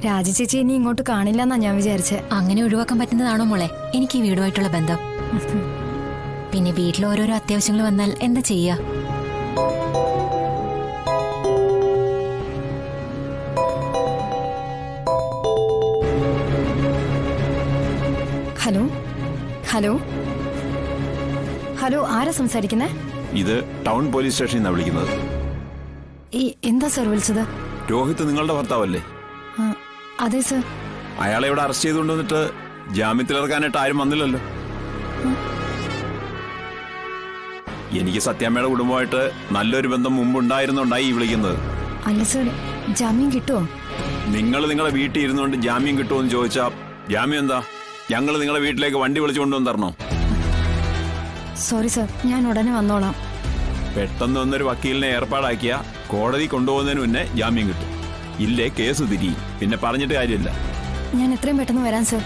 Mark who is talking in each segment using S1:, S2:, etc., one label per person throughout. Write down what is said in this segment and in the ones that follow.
S1: രാജി ചേച്ചി ഇനി ഇങ്ങോട്ട് കാണില്ലെന്നാ ഞാൻ വിചാരിച്ചേ.
S2: അങ്ങനെ ഒഴിവാക്കാൻ പറ്റുന്നതാണോ മോളെ എനിക്ക് ഈ വീടുമായിട്ടുള്ള ബന്ധം? പിന്നെ വീട്ടിൽ ഓരോരോ അത്യാവശ്യങ്ങൾ വന്നാൽ എന്താ ചെയ്യാ?
S1: ഹലോ ഹലോ ഹലോ, ആരാ സംസാരിക്കുന്നേ?
S3: ഇത് ടൗൺ പോലീസ് സ്റ്റേഷനിൽ നിന്നാണ് വിളിക്കുന്നത്.
S1: എന്താ സർ വിളിച്ചത്?
S3: രോഹിത് നിങ്ങളുടെ ഭർത്താവല്ലേ?
S1: അതെ സർ.
S3: അയാളെ ഇവിടെ അറസ്റ്റ് ചെയ്തുകൊണ്ടുവന്നിട്ട് ജാമ്യത്തിലിറക്കാനായിട്ട് ആരും വന്നില്ലല്ലോ. എനിക്ക് സത്യാമ്മയുടെ കുടുംബമായിട്ട് നല്ലൊരു ബന്ധം മുമ്പുണ്ടായിരുന്നുണ്ടായി ഈ വിളിക്കുന്നത്.
S1: അല്ല സർ, ജാമ്യം കിട്ടുമോ?
S3: നിങ്ങൾ നിങ്ങളെ വീട്ടിൽ ഇരുന്നുകൊണ്ട് ജാമ്യം കിട്ടുമോ എന്ന് ചോദിച്ചാ ജാമ്യം എന്താ? ഞങ്ങൾ നിങ്ങളെ വീട്ടിലേക്ക് വണ്ടി വിളിച്ചു കൊണ്ടുവന്ന് തരണോ?
S1: സോറി സർ, ഞാൻ ഉടനെ വന്നോളാം.
S3: പെട്ടെന്ന് വന്നൊരു വക്കീലിനെ ഏർപ്പാടാക്കിയ കോടതി കൊണ്ടുപോകുന്നതിന് മുന്നേ ജാമ്യം കിട്ടും. ഇല്ലേ കേസ് തിരിയും. പിന്നെ പറഞ്ഞിട്ട് കാര്യമില്ല.
S1: ഞാൻ എത്രയും പെട്ടെന്ന് വരാം സർ.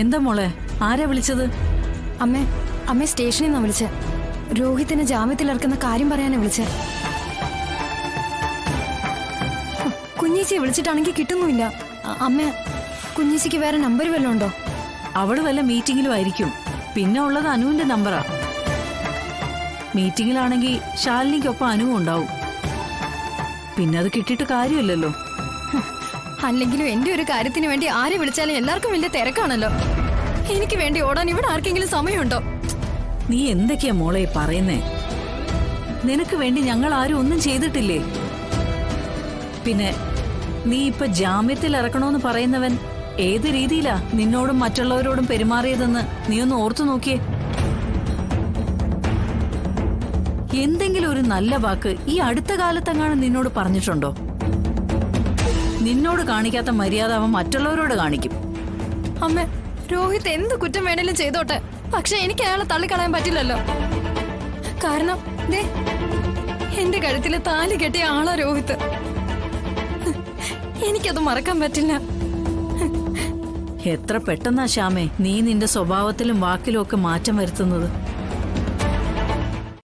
S4: എന്താ മോളെ, ആരാ വിളിച്ചത്?
S1: അമ്മേ സ്റ്റേഷനിൽ നിന്നാ വിളിച്ചേ. രോഹിത്തിനെ ജാമ്യത്തിലിറക്കുന്ന കാര്യം പറയാനാ വിളിച്ചേ. കുഞ്ഞീച്ചിയെ വിളിച്ചിട്ടാണെങ്കിൽ കിട്ടുന്നുമില്ല. അമ്മ, കുഞ്ഞീച്ചിക്ക് വേറെ നമ്പർ വല്ലതും ഉണ്ടോ?
S4: അവള് വല്ല മീറ്റിംഗിലും ആയിരിക്കും. പിന്നെ ഉള്ളത് അനുവിന്റെ നമ്പറാ. മീറ്റിംഗിലാണെങ്കിൽ ശാലിനിക്കൊപ്പം അനുവും ഉണ്ടാവും. പിന്നെ അത് കിട്ടിയിട്ട് കാര്യമില്ലല്ലോ.
S1: അല്ലെങ്കിലും എന്റെ ഒരു കാര്യത്തിന് വേണ്ടി ആരെ വിളിച്ചാലും എല്ലാവർക്കും വലിയ തിരക്കാണല്ലോ. എനിക്ക് വേണ്ടി ഓടാൻ ഇവിടെ ആർക്കെങ്കിലും സമയമുണ്ടോ?
S4: നീ എന്തൊക്കെയാ മോളെ പറയുന്നേ? നിനക്ക് വേണ്ടി ഞങ്ങൾ ആരും ഒന്നും ചെയ്തിട്ടില്ലേ? പിന്നെ നീ ഇപ്പൊ ജാമ്യത്തിൽ ഇറക്കണോന്ന് പറയുന്നവൻ ഏത് രീതിയിലാ നിന്നോടും മറ്റുള്ളവരോടും പെരുമാറിയതെന്ന് നീ ഒന്ന് ഓർത്തു നോക്കിയേ. എന്തെങ്കിലും ഒരു നല്ല വാക്ക് ഈ അടുത്ത കാലത്തെങ്ങാനും നിന്നോട് പറഞ്ഞിട്ടുണ്ടോ? നിന്നോട് കാണിക്കാത്ത മര്യാദ അവൻ മറ്റുള്ളവരോട് കാണിക്കും.
S1: അമ്മ, രോഹിത് എന്ത് കുറ്റം വേണേലും ചെയ്തോട്ടെ, പക്ഷെ എനിക്ക് അയാളെ തള്ളിക്കളയാൻ പറ്റില്ലല്ലോ. കാരണം എന്റെ കഴുത്തില് താലി കെട്ടിയ ആളാ രോഹിത്. എനിക്കത് മറക്കാൻ പറ്റില്ല.
S4: എത്ര പെട്ടെന്നാ ശ്യാമേ നീ നിന്റെ സ്വഭാവത്തിലും വാക്കിലും ഒക്കെ മാറ്റം വരുത്തുന്നത്.